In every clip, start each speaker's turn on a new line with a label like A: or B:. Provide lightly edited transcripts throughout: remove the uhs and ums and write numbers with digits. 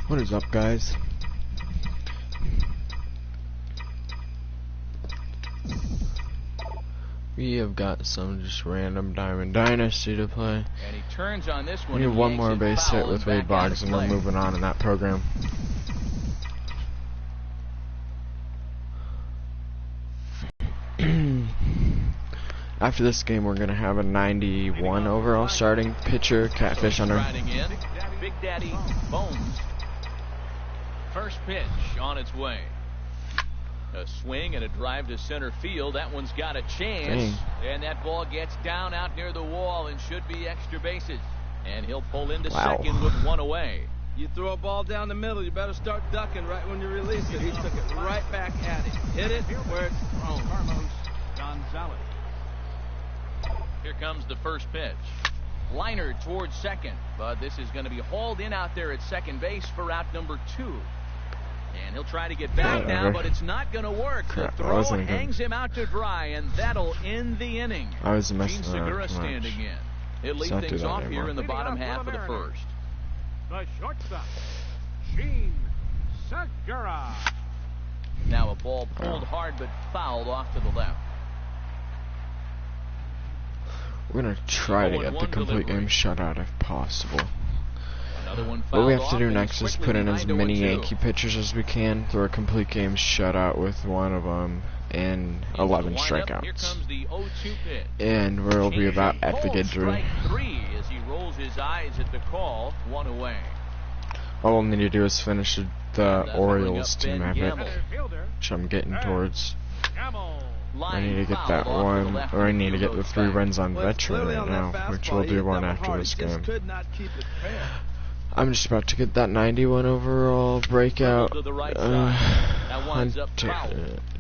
A: What is up, guys? We have got some just random Diamond Dynasty to play.
B: And he turns on this one.
A: We need one more base hit with Wade Boggs, and we're moving on in that program. After this game, we're gonna have a 91 overall starting pitcher, Catfish Hunter.
B: Big Daddy Bones. First pitch on its way. A swing and a drive to center field. That one's got a chance. Dang. And that ball gets down out near the wall and should be extra bases. And he'll pull into second with one away.
C: You throw a ball down the middle, you better start ducking right when you release it. He took it right back at it. Hit it where it's thrown.
D: Carlos Gonzalez.
B: Here comes the first pitch. Liner towards second, but this is going to be hauled in out there at second base for out number 2. And he'll try to get back now, but it's not going to work. The throw hangs him out to dry, and that'll end the inning.
A: I was
B: Gene Segura standing in. He'll lead things off here in the bottom half of the first.
D: The shortstop, Gene Segura.
B: Now a ball pulled hard but fouled off to the left.
A: We're going to try to get the complete game shutout if possible. What we have to do next is put in as many Yankee pitchers as we can through a complete game shutout with one of them and 11 strikeouts. And we'll be about at the get through. All we'll need to do is finish the Orioles team epic, which I'm getting towards. I need to get that one, or I need to get the 3 runs on veteran right now, which we'll do one after this game. I'm just about to get that 91 overall breakout.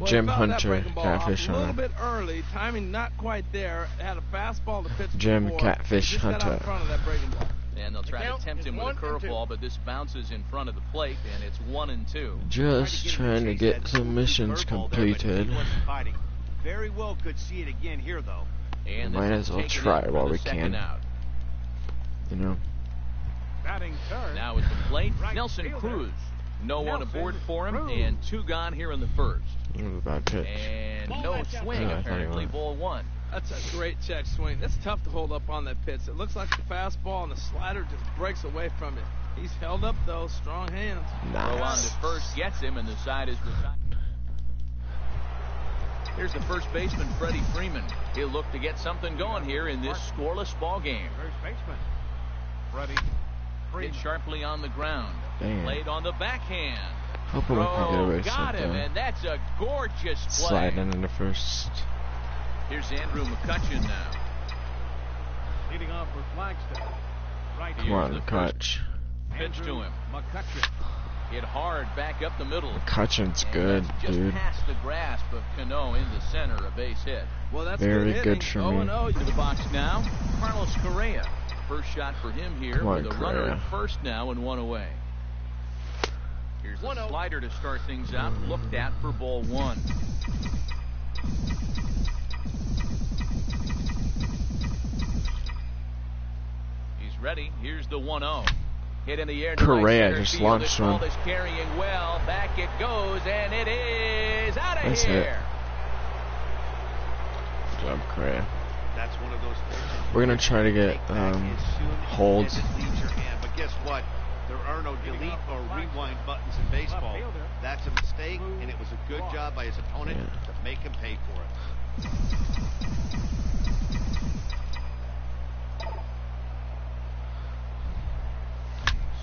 A: Jim Hunter, Catfish Hunter.
C: A little bit early, timing not quite there. Had a fastball to pitch
A: Jim
C: before.
A: Catfish Hunter.
B: And they'll try to tempt him with a curveball, but this bounces in front of the plate, and it's 1-2.
A: Just trying to get some missions completed.
E: Very well could see it again here, though.
B: And
A: might as well try while we can. You know.
B: Now at the plate, Nelson Cruz. No one aboard for him, and 2 gone here in the first.
A: It was a bad pitch.
B: And no swing, apparently, ball 1.
C: That's a great check swing. That's tough to hold up on that pitch. It looks like the fastball and the slider just breaks away from it. He's held up, though. Strong hands.
A: Nice.
B: Throw on to first gets him, and the side is retired. Here's the first baseman, Freddie Freeman. He'll look to get something going here in this scoreless ball game.
D: First baseman, Freddie Freeman.
B: Hit sharply on the ground. Played on the backhand.
A: Hoping we can get away with
B: got him,
A: something.
B: and that's a gorgeous play.
A: Sliding into first.
B: Here's Andrew McCutchen now.
D: Leading off for Flagstaff. Right.
A: Come on, Kutch.
B: Pitch to him.
D: McCutchen.
B: Hit hard back up the middle.
A: McCutchen's good,
B: just
A: dude.
B: Past the grasp of Cano into center, a base hit.
C: Well, that's
A: very good
C: hitting.
A: for me.
C: 0-0
B: To the box now, Carlos Correa. First shot for him here with a runner at first now and 1 away. Here's the slider to start things out, looked at for ball 1. He's ready. Here's the 1-0. Hit in the air.
A: Correa just launched one.
B: Is carrying well. Back it goes, and it is out of
A: Nice
B: here.
A: hit. Good job, Correa.
E: That's one of those things.
A: We're gonna try to get holds.
E: But guess what? There are no delete or rewind buttons in baseball. That's a mistake, and it was a good job by his opponent to make him pay for it.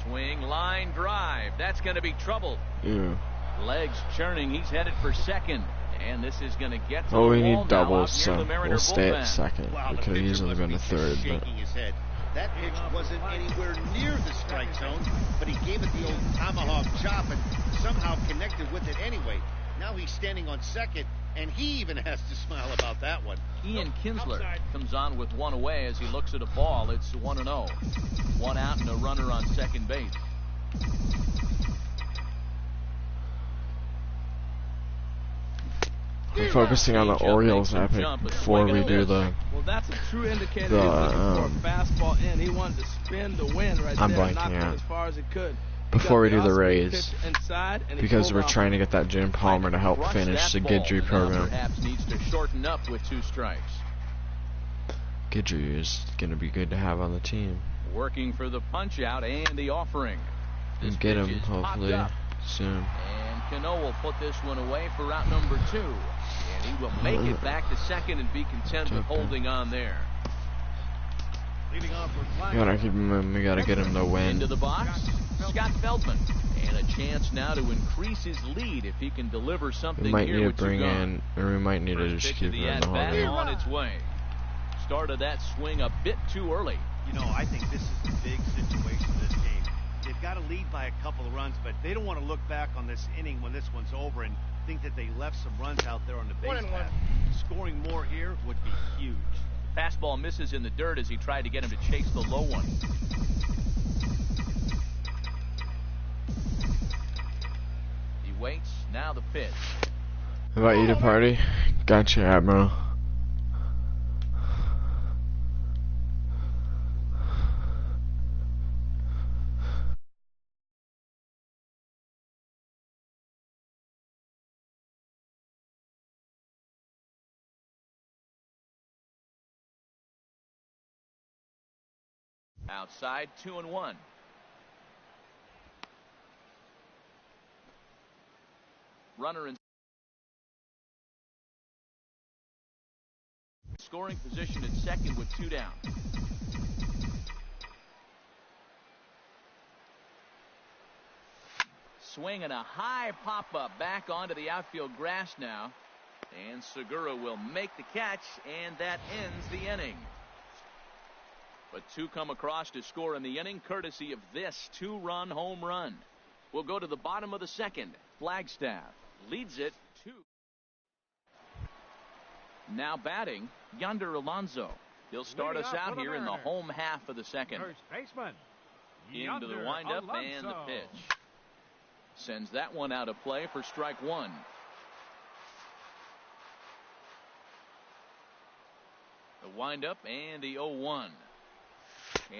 B: Swing, line, drive. That's going to be trouble.
A: Yeah.
B: Legs churning. He's headed for second. And this is going to get to
A: Oh,
B: the
A: we
B: wall
A: need doubles,
B: now,
A: so we'll stay at second. We could have easily been a third, but
E: That pitch wasn't anywhere near the strike zone, but he gave it the old tomahawk chop and somehow connected with it anyway. Now he's standing on second, and he even has to smile about that one.
B: Ian Kinsler comes on with 1 away as he looks at a ball. It's 1-0. 1 out and a runner on second base.
A: I'm focusing on the Orioles epic before we do the.
C: Well, that's a true indicator he's looking for a fastball in. He wanted to spin the wind right there, knock it as far as he could.
A: Before we do the Rays, because we're trying to get that Jim Palmer to help finish the Guidry program.
B: Perhaps needs to shorten up with 2 strikes.
A: Guidry is going to be good to have on the team.
B: Working for the punch out and the offering.
A: And get him hopefully soon.
B: And Cano will put this one away for out number 2. And he will make it back to second and be content with holding on there.
D: Leading off for
A: We gotta get him to win.
B: Into the box, Scott Feldman. And a chance now to increase his lead if he can deliver something here.
A: We might need to bring in, or we might need to just keep it in the home.
B: On its way. Started that swing a bit too early.
E: You know, I think this is the big situation of this game. They've got to lead by a couple of runs, but they don't want to look back on this inning when this one's over and think that they left some runs out there on the base path. Scoring more here would be huge.
B: Fastball misses in the dirt as he tried to get him to chase the low one. He waits. Now the pitch.
A: How about you to party? Gotcha, Admiral.
B: Outside, 2-1. Runner in scoring position at second with 2 down. Swing and a high pop-up back onto the outfield grass now. And Segura will make the catch, and that ends the inning. But 2 come across to score in the inning, courtesy of this 2-run home run. We'll go to the bottom of the second. Flagstaff leads it 2. Now batting, Yonder Alonso. He'll start us out here in the home half of the second.
D: First baseman.
B: Into the windup and the pitch. Sends that one out of play for strike 1. The windup and the 0-1.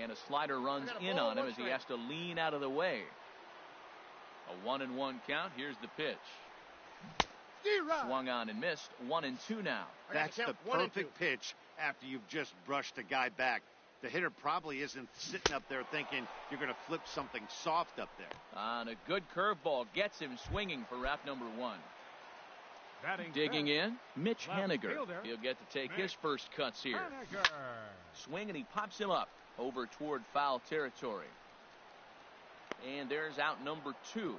B: And a slider runs in on him as he has to lean out of the way. A 1-1 count. Here's the pitch. Swung on and missed. 1-2 now.
E: That's the perfect pitch after you've just brushed a guy back. The hitter probably isn't sitting up there thinking you're going to flip something soft up there.
B: On a good curveball gets him swinging for out number 1. Digging in, Mitch Haniger. He'll get to take his first cuts here. Swing and he pops him up over toward foul territory. And there's out number 2.